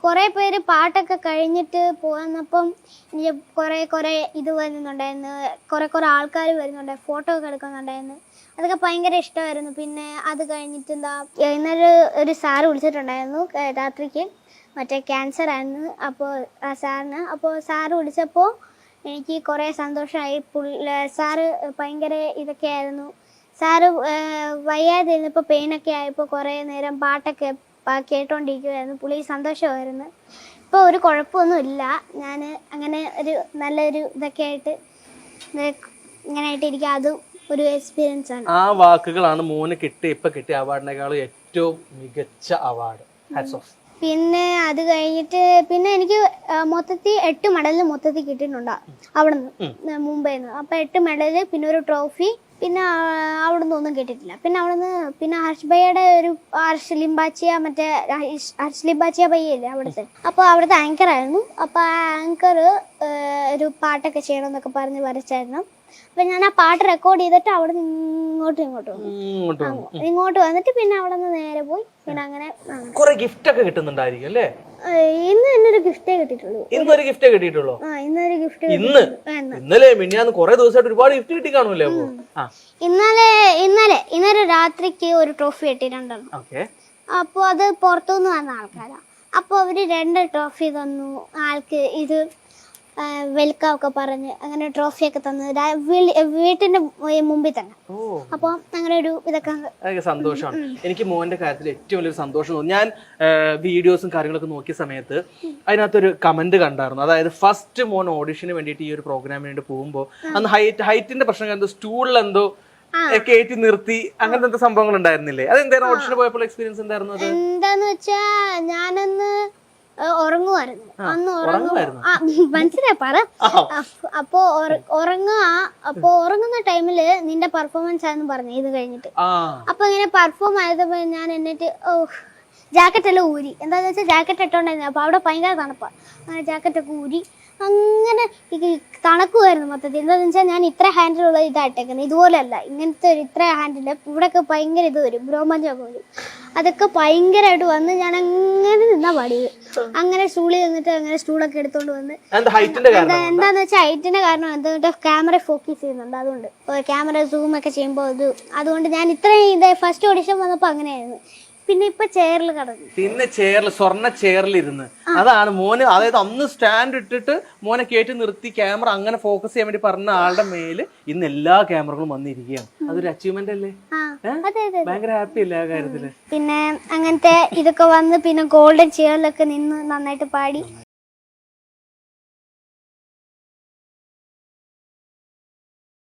കുറെ പേര് പാട്ടൊക്കെ കഴിഞ്ഞിട്ട് പോന്നപ്പം എനിക്ക് കുറെ ഇത് വരുന്നുണ്ടായിരുന്നു, കുറെ ആൾക്കാർ വരുന്നുണ്ടായിരുന്നു, ഫോട്ടോ ഒക്കെ എടുക്കുന്നുണ്ടായിരുന്നു. അതൊക്കെ ഭയങ്കര ഇഷ്ടമായിരുന്നു. പിന്നെ അത് കഴിഞ്ഞിട്ട് ഇന്നലെ ഒരു സാറ് വിളിച്ചിട്ടുണ്ടായിരുന്നു രാത്രിക്ക്, മറ്റേ ക്യാൻസർ ആയിരുന്നു അപ്പോൾ ആ സാറിന്. അപ്പോൾ സാറ് വിളിച്ചപ്പോൾ എനിക്ക് കുറേ സന്തോഷമായി. സാറ് ഭയങ്കര ഇതൊക്കെ ആയിരുന്നു. സാറ് വയ്യാതെ ഇരുന്നപ്പോൾ പെയിനൊക്കെ ആയപ്പോൾ കുറേ നേരം പാട്ടൊക്കെ കേട്ടോണ്ടിരിക്കുമായിരുന്നു. പുള്ളി സന്തോഷമായിരുന്നു. ഇപ്പോൾ ഒരു കുഴപ്പമൊന്നും ഇല്ല. ഞാൻ അങ്ങനെ ഒരു നല്ലൊരു ഇതൊക്കെ ആയിട്ട് ഇങ്ങനെയായിട്ട് എനിക്ക് അതും ഒരു എക്സ്പീരിയൻസ് ആണ്. ആ വാക്കുകളാണ് മോന് കിട്ടിയ അവാർഡിനേക്കാളും ഏറ്റവും മികച്ച അവാർഡ്. Hats off. പിന്നെ അത് കഴിഞ്ഞിട്ട് പിന്നെ എനിക്ക് മൊത്തത്തിൽ 8 മെഡൽ മൊത്തത്തിൽ കിട്ടിയിട്ടുണ്ടാ അവിടുന്ന്, മുംബൈന്ന്. അപ്പൊ 8 മെഡല്, പിന്നെ ഒരു ട്രോഫി, പിന്നെ അവിടുന്ന് ഒന്നും കിട്ടിയിട്ടില്ല. പിന്നെ ഹർഷ് ഭയ്യയുടെ ഒരു ഹർഷ് ലിംബാച്ചിയ ഭയ്യല്ലേ അവിടുത്തെ, അപ്പൊ അവിടുത്തെ ആങ്കർ ആയിരുന്നു. അപ്പൊ ആ ആങ്കർ ഒരു പാട്ടൊക്കെ ചെയ്യണമെന്നൊക്കെ പറഞ്ഞ് വരച്ചായിരുന്നു. അപ്പൊ ഞാൻ ആ പാട്ട് റെക്കോർഡ് ചെയ്തിട്ട് അവിടെ നിന്ന് ഇങ്ങോട്ട് വന്നിട്ട് പിന്നെ അവിടെ നിന്ന് നേരെ പോയി. പിന്നെ അങ്ങനെ കുറെ ഗിഫ്റ്റ് ഒക്കെ കിട്ടുന്നുണ്ടായിരിക്കും അല്ലേ? ഇന്ന് എന്നൊരു ഗിഫ്റ്റേ കിട്ടിയിട്ടുള്ളൂ. ഇന്നൊരു ഗിഫ്റ്റേ കിട്ടിയിട്ടുള്ളൂ. ഇന്നൊരു ഗിഫ്റ്റ്. ഇന്നലെ മിനിഞ്ഞാന്ന് കുറെ ദിവസമായിട്ട് ഒരുപാട് ഗിഫ്റ്റ് കിട്ടി കാണൂല്ലേ? ഇന്നലെ രാത്രിക്ക് ഒരു ട്രോഫി കിട്ടിയിട്ടുണ്ടായിരുന്നു. അപ്പൊ അത് പുറത്തുനിന്ന് വന്ന ആൾക്കാരാ. അപ്പൊ അവര് 2 ട്രോഫി തന്നു ആൾക്ക്. ഇത് വെൽക്കം ഒക്കെ പറഞ്ഞ് അങ്ങനെ ട്രോഫിയൊക്കെ തന്നു വീട്ടിന്റെ മുമ്പിൽ തന്നെ. അപ്പൊ അങ്ങനെ ഒരു ഇതൊക്കെ സന്തോഷമാണ്. എനിക്ക് മോന്റെ കാര്യത്തിൽ ഏറ്റവും വലിയൊരു സന്തോഷം തോന്നി. ഞാൻ വീഡിയോസും കാര്യങ്ങളൊക്കെ നോക്കിയ സമയത്ത് അതിനകത്തൊരു കമന്റ് കണ്ടായിരുന്നു. അതായത് ഫസ്റ്റ് മോൻ ഓഡിഷന് വേണ്ടിയിട്ട് ഈ ഒരു പ്രോഗ്രാമിന് വേണ്ടി പോകുമ്പോൾ അന്ന് ഹൈറ്റിന്റെ പ്രശ്നം എന്തോ സ്റ്റൂളിൽ എന്തോ കയറ്റി നിർത്തി അങ്ങനത്തെ സംഭവങ്ങൾ ഉണ്ടായിരുന്നില്ലേ? അതെന്തായിരുന്നു ഓഡിഷന് പോയപ്പോൾ എക്സ്പീരിയൻസ് എന്തായിരുന്നു? അത് എന്താന്ന് വെച്ചാ ഞാനന്ന് ഉറങ്ങുമായിരുന്നു. മനസ്സിലായി പറ. അപ്പൊ ഉറങ്ങുന്ന ടൈമില് നിന്റെ പെർഫോമൻസ് ആണെന്ന് പറഞ്ഞു ഇത് കഴിഞ്ഞിട്ട്. അപ്പൊ ഇങ്ങനെ പെർഫോം ആയപ്പോ ഞാൻ എന്നിട്ട് ജാക്കറ്റ് എല്ലാം ഊരി. എന്താന്ന് വെച്ചാൽ ജാക്കറ്റ് ഇട്ടോണ്ടായിരുന്നു. അപ്പൊ അവിടെ ഭയങ്കര തണുപ്പാ. അങ്ങനെ ജാക്കറ്റ് ഒക്കെ ഊരി അങ്ങനെ തണുക്കുമായിരുന്നു മൊത്തത്തിൽ. എന്താന്ന് വെച്ചാൽ ഞാൻ ഇത്ര ഹാൻഡിലുള്ള ഇതായിട്ടേക്കുന്നത്, ഇതുപോലെയല്ല. ഇങ്ങനത്തെ ഒരു ഇത്ര ഹാൻഡില് ഇവിടെയൊക്കെ ഭയങ്കര ഇത് വരും, ബ്രോമഞ്ചൊക്കെ വരും. അതൊക്കെ ഭയങ്കരമായിട്ട് വന്ന് ഞാൻ അങ്ങനെ നിന്നാ പാടിയത്. അങ്ങനെ സ്റ്റൂളിൽ നിന്നിട്ട് അങ്ങനെ സ്റ്റൂളൊക്കെ എടുത്തോണ്ട് വന്ന്. എന്താന്ന് വെച്ചാൽ ഹൈറ്റിന്റെ കാരണം എന്താ ക്യാമറ ഫോക്കസ് ചെയ്യുന്നുണ്ട്. അതുകൊണ്ട് ക്യാമറ സൂം ഒക്കെ ചെയ്യുമ്പോൾ അതുകൊണ്ട് ഞാൻ ഇത്രയും ഫസ്റ്റ് ഓഡിഷൻ വന്നപ്പോ അങ്ങനെയായിരുന്നു. പിന്നെ ഇപ്പൊ ചെയറിൽ കിടന്നു. പിന്നെ സ്വർണ്ണ ചെയറിൽ ഇരുന്ന് അതാണ് മോന്. അതായത് അന്ന് സ്റ്റാൻഡ് ഇട്ടിട്ട് മോനെ കയറ്റി നിർത്തി ക്യാമറ അങ്ങനെ ഫോക്കസ് ചെയ്യാൻ വേണ്ടി പറഞ്ഞ ആളുടെ മേല് ഇന്ന് എല്ലാ ക്യാമറകളും വന്നിരിക്കുകയാണ്. അതൊരു അച്ചീവ്മെന്റ് അല്ലേ? ഭയങ്കര ഹാപ്പി അല്ലേ ആ കാര്യത്തില്? പിന്നെ അങ്ങനത്തെ ഇതൊക്കെ വന്ന് പിന്നെ ഗോൾഡൻ ചെയറിലൊക്കെ നിന്ന് നന്നായിട്ട് പാടി.